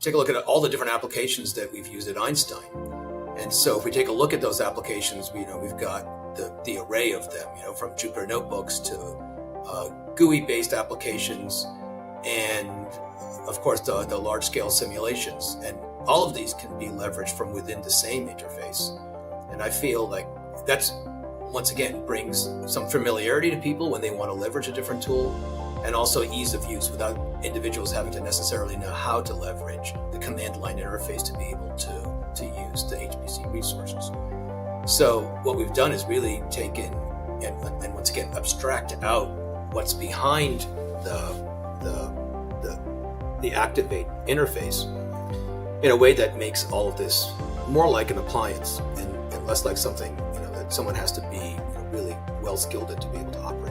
take a look at all the different applications that we've used at Einstein. And so if we take a look at those applications, we've got the array of them, from Jupyter Notebooks to GUI-based applications, and of course the large-scale simulations. And all of these can be leveraged from within the same interface. And I feel like that's, once again, brings some familiarity to people when they want to leverage a different tool, and also ease of use without individuals having to necessarily know how to leverage the command line interface to be able to use the HPC resources. So what we've done is really taken and once again abstract out what's behind the Activate interface in a way that makes all of this more like an appliance and less like something that someone has to be really well skilled in to be able to operate.